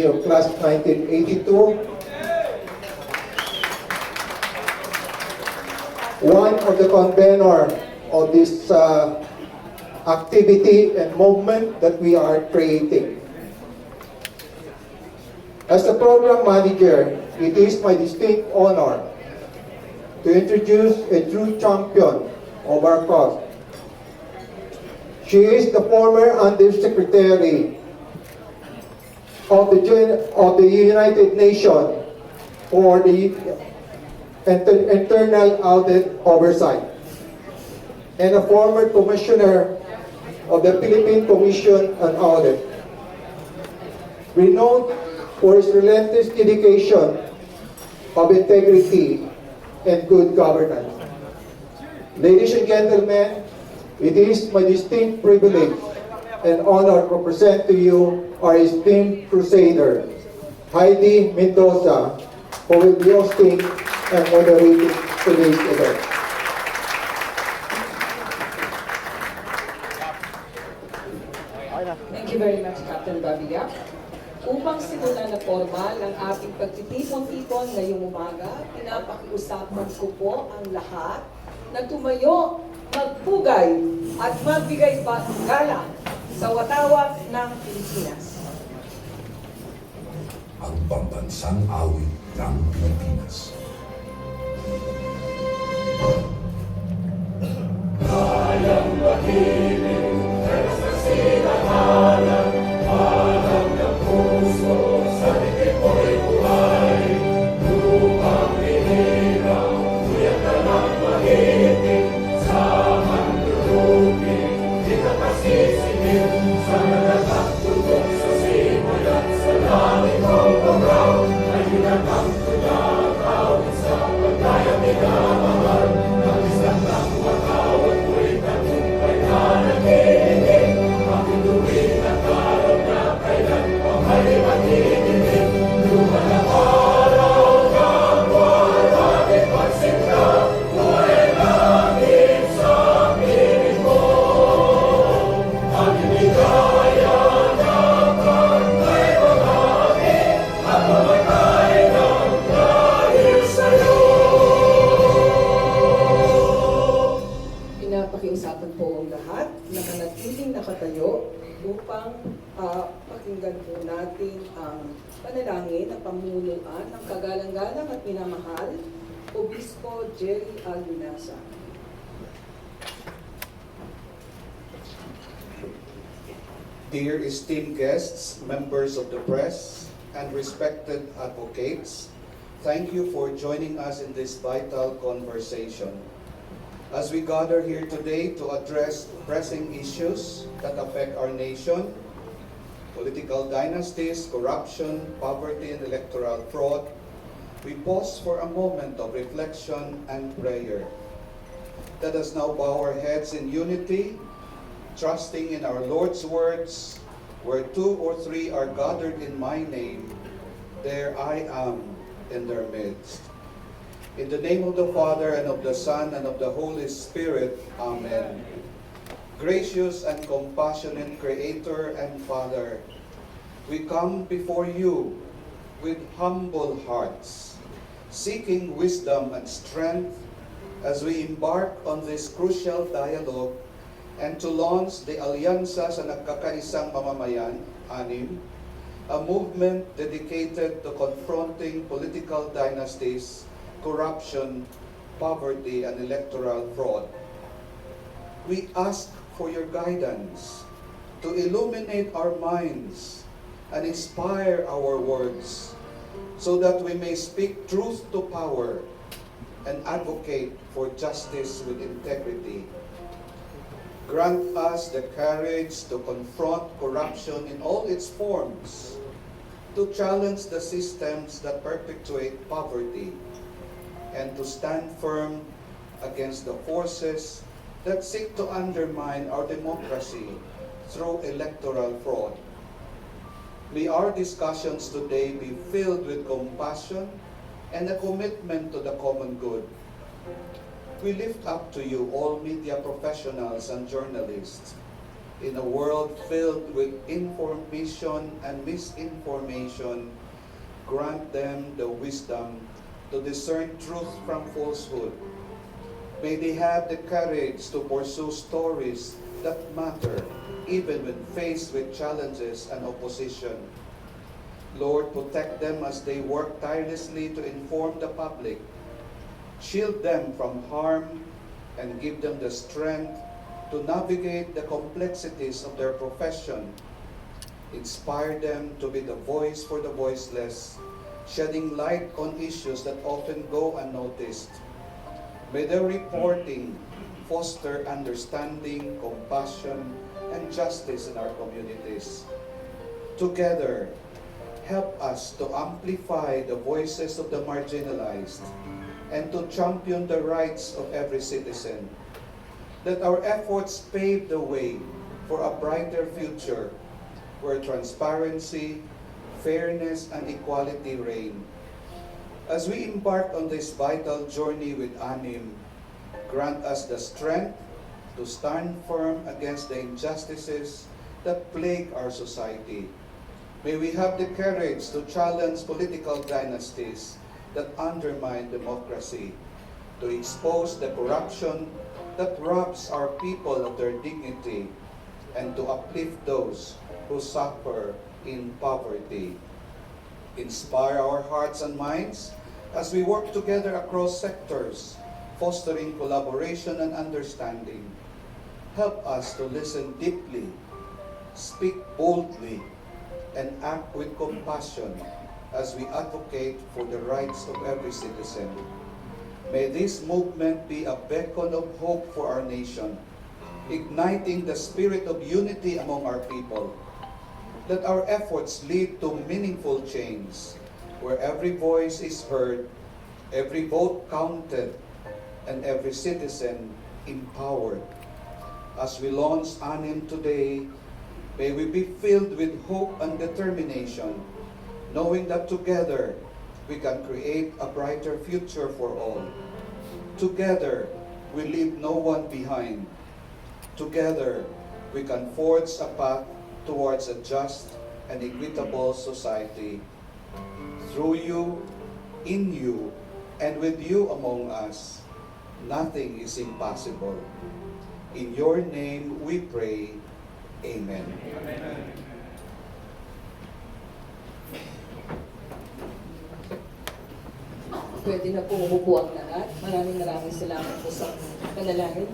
of class 1982. One of the convener of this activity and movement that we are creating. As the program manager, it is my distinct honor to introduce a true champion of our cause. She is the former Undersecretary of the United Nations for the Internal Audit Oversight and a former Commissioner of the Philippine Commission on Audit. Renowned for his relentless dedication of integrity and good governance. Ladies and gentlemen, it is my distinct privilege and honor to present to you our esteemed crusader, Heidi Mendoza, who will be hosting and moderating today's event. Thank you very much, Captain Babiak. Upang simulan na formal ang ating pagtitipon-tipon ngayong umaga, pinapakiusapan ko po ang lahat na tumayo, magpugay at magbigay galang sa watawat ng Pilipinas. Ang pambansang awit ng Pilipinas. Kayang makinig, pero sa sinakalan, parang ng puso, sa dibdib mo'y buhay. Lupang hinirang, kuyak ka ng mahitig, sa mandulupin, di ka pasisingin, sa nagatak tutok sa simoy at sa langit mong pagaw, ay hinatang tunakaw, sa pagkayang minamahal, ang isang lang matawag mo'y tagumpay na nakikinig, aking luwin at araw na kailan pang ay makikinig, luman ang araw ng buwan, at pansin ka, buhay langit sa piling mo, ang inigaya ng kantay bahagi, at mamatay ng dahil sa'yo. Pinapakiusapan po ang lahat na manatiling nakatayo upang pakinggan po natin ang panalangin ng pamunuan ng kagalang-galang at minamahal, Obispo Jerry Albinasa. Dear esteemed guests, members of the press, and respected advocates, thank you for joining us in this vital conversation. As we gather here today to address pressing issues that affect our nation, political dynasties, corruption, poverty, and electoral fraud, we pause for a moment of reflection and prayer. Let us now bow our heads in unity, trusting in our Lord's words, where two or three are gathered in my name, there I am in their midst. In the name of the Father, and of the Son, and of the Holy Spirit, Amen. Gracious and compassionate Creator and Father, we come before you with humble hearts, seeking wisdom and strength as we embark on this crucial dialogue and to launch the Alyansa sa Nagkakaisang Mamamayan, ANIM, a movement dedicated to confronting political dynasties, corruption, poverty, and electoral fraud. We ask for your guidance to illuminate our minds and inspire our words so that we may speak truth to power and advocate for justice with integrity. Grant us the courage to confront corruption in all its forms, to challenge the systems that perpetuate poverty, and to stand firm against the forces that seek to undermine our democracy through electoral fraud. May our discussions today be filled with compassion and a commitment to the common good. We lift up to you all media professionals and journalists, In a world filled with information and misinformation, grant them the wisdom to discern truth from falsehood. May they have the courage to pursue stories that matter, even when faced with challenges and opposition. Lord, protect them as they work tirelessly to inform the public. Shield them from harm and give them the strength to navigate the complexities of their profession. Inspire them to be the voice for the voiceless, shedding light on issues that often go unnoticed. May their reporting foster understanding, compassion, and justice in our communities. Together, help us to amplify the voices of the marginalized and to champion the rights of every citizen. Let our efforts pave the way for a brighter future where transparency, fairness, and equality reign. As we embark on this vital journey with ANIM, grant us the strength to stand firm against the injustices that plague our society. May we have the courage to challenge political dynasties that undermine democracy, to expose the corruption that robs our people of their dignity, and to uplift those who suffer in poverty. Inspire our hearts and minds as we work together across sectors, fostering collaboration and understanding. Help us to listen deeply, speak boldly, and act with compassion as we advocate for the rights of every citizen. May this movement be a beacon of hope for our nation, igniting the spirit of unity among our people. Let our efforts lead to meaningful change, where every voice is heard, every vote counted, and every citizen empowered. As we launch ANIM today, may we be filled with hope and determination, knowing that together we can create a brighter future for all. Together, we leave no one behind. Together, we can forge a path towards a just and equitable society. Through you, in you, and with you among us, nothing is impossible. In your name we pray. Amen. Pwede na po umupo ang lahat. Maraming salamat po sa panalangin.